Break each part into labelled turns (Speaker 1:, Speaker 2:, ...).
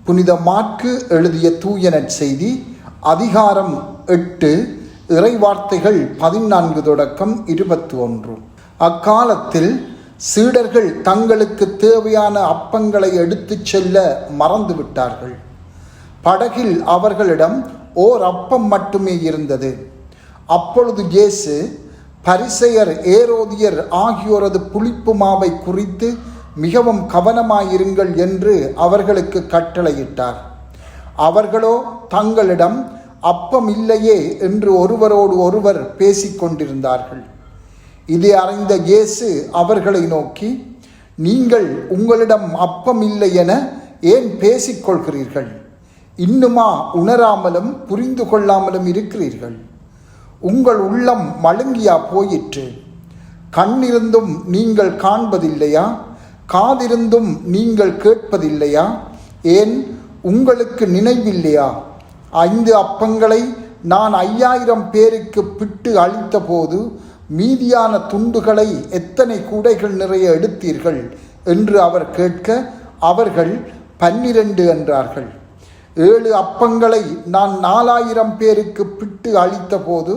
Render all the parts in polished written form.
Speaker 1: புனித மாற்கு எழுதிய தூய நற்செய்தி அதிகாரம் 8 இறைவார்த்தைகள் 14 தொடக்கம் 21. அக்காலத்தில் சீடர்கள் தங்களுக்கு தேவையான அப்பங்களை எடுத்துச் செல்ல மறந்துவிட்டார்கள். படகில் அவர்களிடம் ஓர் அப்பம் மட்டுமே இருந்தது. அப்பொழுது இயேசு பரிசேயர், ஏரோதியர் ஆகியோரது புளிப்பு மாவை குறித்து மிகவும் கவனமாயிருங்கள் என்று அவர்களுக்கு கட்டளையிட்டார். அவர்களோ தங்களிடம் அப்பம் இல்லையே என்று ஒருவரோடு ஒருவர் பேசிக்கொண்டிருந்தார்கள். இதை அறிந்த இயேசு அவர்களை நோக்கி, நீங்கள் உங்களிடம் அப்பம் இல்லை என ஏன் பேசிக்கொள்கிறீர்கள்? இன்னுமா உணராமலும் புரிந்து கொள்ளாமலும் இருக்கிறீர்கள்? உங்கள் உள்ளம் மழுங்கியா போயிற்று? கண்ணிருந்தும் நீங்கள் காண்பதில்லையா? காதிருந்தும் நீங்கள் கேட்பதில்லையா? ஏன் உங்களுக்கு நினைவில்லையா? 5 அப்பங்களை நான் 5000 பேருக்கு பிட்டு அளித்த போது மீதியான துண்டுகளை எத்தனை கூடைகள் நிறைய எடுத்தீர்கள் என்று அவர் கேட்க, அவர்கள் 12 என்றார்கள். 7 அப்பங்களை நான் 4000 பேருக்கு பிட்டு அளித்த போது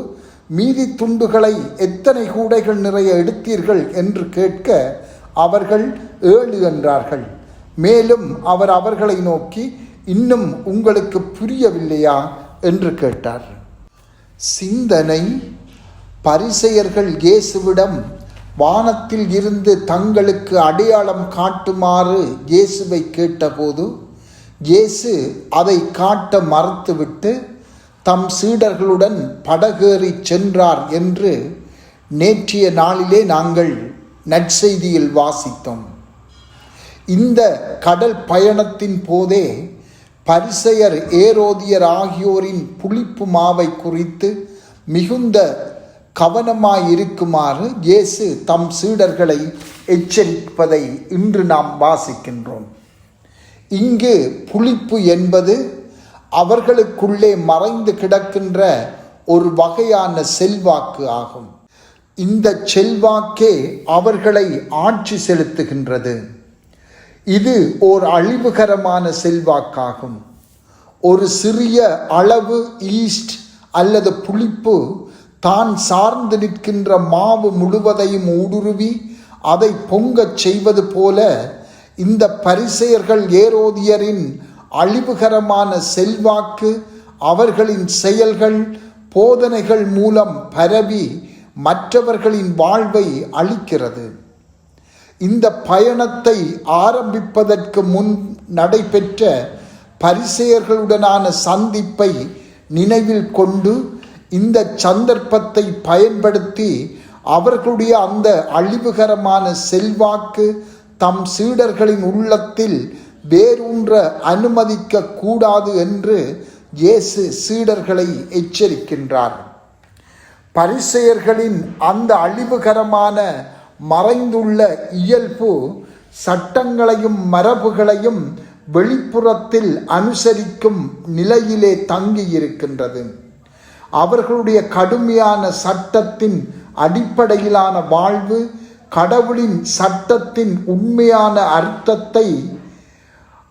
Speaker 1: மீதி துண்டுகளை எத்தனை கூடைகள் நிறைய எடுத்தீர்கள் என்று கேட்க, அவர்கள் 7 என்றார்கள். மேலும் அவர் அவர்களை நோக்கி, இன்னும் உங்களுக்கு புரியவில்லையா என்று கேட்டார். சிந்தனை. பரிசேயர்கள் இயேசுவிடம் வானத்தில் இருந்து தங்களுக்கு அடையாளம் காட்டுமாறு இயேசுவை கேட்டபோது இயேசு அதை காட்ட மறுத்துவிட்டு தம் சீடர்களுடன் படகேறி சென்றார் என்று நேற்றைய நாளிலே நாங்கள் நற்செய்தியில் வாசித்தோம். இந்த கடல் பயணத்தின் போதே பரிசேயர், ஏரோதியர் ஆகியோரின் புளிப்பு மாவை குறித்து மிகுந்த கவனமாயிருக்குமாறு இயேசு தம் சீடர்களை எச்சரிப்பதை இன்று நாம் வாசிக்கின்றோம். இங்கு புளிப்பு என்பது அவர்களுக்குள்ளே மறைந்து கிடக்கின்ற ஒரு வகையான செல்வாக்கு ஆகும். இந்த செல்வாக்கே அவர்களை ஆட்சி செலுத்துகின்றது. இது ஓர் அழிவுகரமான செல்வாக்காகும். ஒரு சிறிய அளவு ஈஸ்ட் அல்லது புளிப்பு தான் சார்ந்து நிற்கின்ற மாவு முழுவதையும் ஊடுருவி அதை பொங்கச் செய்வது போல இந்த பரிசேயர்கள், ஏரோதியரின் அழிவுகரமான செல்வாக்கு அவர்களின் செயல்கள், போதனைகள் மூலம் பரவி மற்றவர்களின் வாழ்வை அளிக்கிறது. இந்த பயணத்தை ஆரம்பிப்பதற்கு முன் நடைபெற்ற பரிசேயர்களுடனான சந்திப்பை நினைவில் கொண்டு இந்த சந்தர்ப்பத்தை பயன்படுத்தி அவர்களுடைய அந்த அழிவுகரமான செல்வாக்கு தம் சீடர்களின் உள்ளத்தில் வேரூன்ற அனுமதிக்க கூடாது என்று இயேசு சீடர்களை எச்சரிக்கின்றார். பரிசேயர்களின் அந்த அழிவுகரமான மறைந்துள்ள இயல்பு சட்டங்களையும் மரபுகளையும் வெளிப்புறத்தில் அனுசரிக்கும் நிலையிலே தங்கியிருக்கின்றது. அவர்களுடைய கடுமையான சட்டத்தின் அடிப்படையிலான வாழ்வு கடவுளின் சட்டத்தின் உண்மையான அர்த்தத்தை,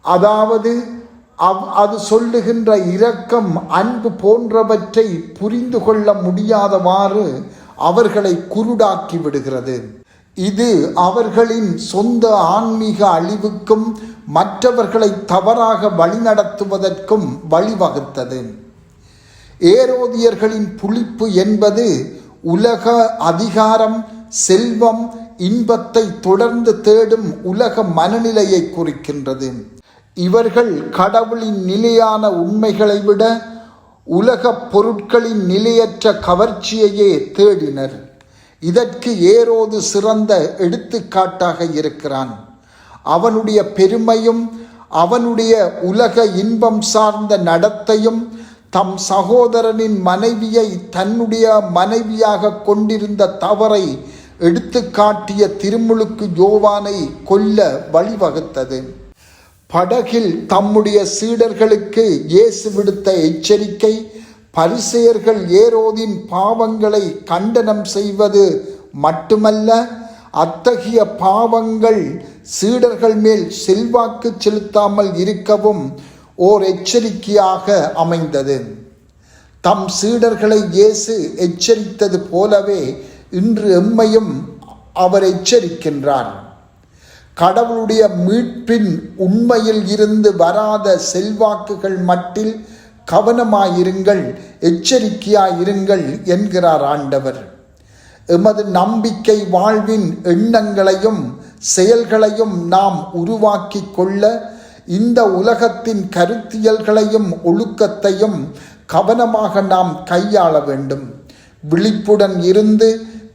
Speaker 1: அதாவது அது சொல்லுகின்ற இரக்கம், அன்பு போன்றவற்றை புரிந்து கொள்ள முடியாதவாறு அவர்களை குருடாக்கி விடுகிறது. இது அவர்களின் சொந்த ஆன்மீக அழிவுக்கும் மற்றவர்களை தவறாக வழிநடத்துவதற்கும் வழிவகுத்தது. ஏரோதியர்களின் புளிப்பு என்பது உலக அதிகாரம், செல்வம், இன்பத்தை தொடர்ந்து தேடும் உலக மனநிலையை குறிக்கின்றது. இவர்கள் கடவுளின் நிலையான உண்மைகளை விட உலக பொருட்களின் நிலையற்ற கவர்ச்சியையே தேடினர். இதற்கு ஏரோது சிறந்த எடுத்துக்காட்டாக இருக்கிறான். அவனுடைய பெருமையும் அவனுடைய உலக இன்பம் சார்ந்த நடத்தையும் தம் சகோதரனின் மனைவியை தன்னுடைய மனைவியாக கொண்டிருந்த தவறை எடுத்து காட்டிய திருமுழுக்கு யோவானை கொல்ல வழிவகுத்தது. படகில் தம்முடைய சீடர்களுக்கு இயேசு விடுத்த எச்சரிக்கை பரிசேயர்கள் ஏரோதின் பாவங்களை கண்டனம் செய்வது மட்டுமல்ல, அத்தகைய பாவங்கள் சீடர்கள் மேல் செல்வாக்கு செலுத்தாமல் இருக்கவும் ஓர் எச்சரிக்கையாக அமைந்தது. தம் சீடர்களை இயேசு எச்சரித்தது போலவே இன்று எம்மையும் அவர் எச்சரிக்கின்றார். கடவுளுடைய மீட்பின் உண்மையில் இருந்து வராத செல்வாக்குகள் மட்டில் கவனமாயிருங்கள், எச்சரிக்கையாயிருங்கள் என்கிறார் ஆண்டவர். எமது நம்பிக்கை வாழ்வின் எண்ணங்களையும் செயல்களையும் நாம் உருவாக்கி கொள்ள இந்த உலகத்தின் கருத்தியல்களையும் ஒழுக்கத்தையும் கவனமாக நாம் கையாள வேண்டும். விழிப்புடன் இருந்து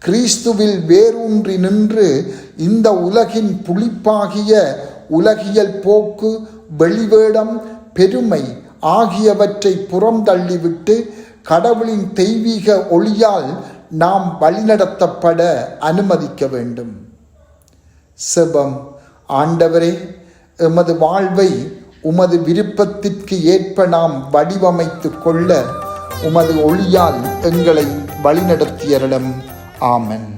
Speaker 1: கிறிஸ்துவில் வேரூன்றி நின்று இந்த உலகின் புளிப்பாகிய உலகியல் போக்கு, வெளிவேடம், பெருமை ஆகியவற்றை புறந்தள்ளிவிட்டு கடவுளின் தெய்வீக ஒளியால் நாம் வழிநடத்தப்பட அனுமதிக்க வேண்டும். செபம். ஆண்டவரே, எமது வாழ்வை உமது விருப்பத்திற்கு ஏற்ப நாம் வடிவமைத்து கொள்ள உமது ஒளியால் எங்களை வழிநடத்தியருளும். ஆமென்.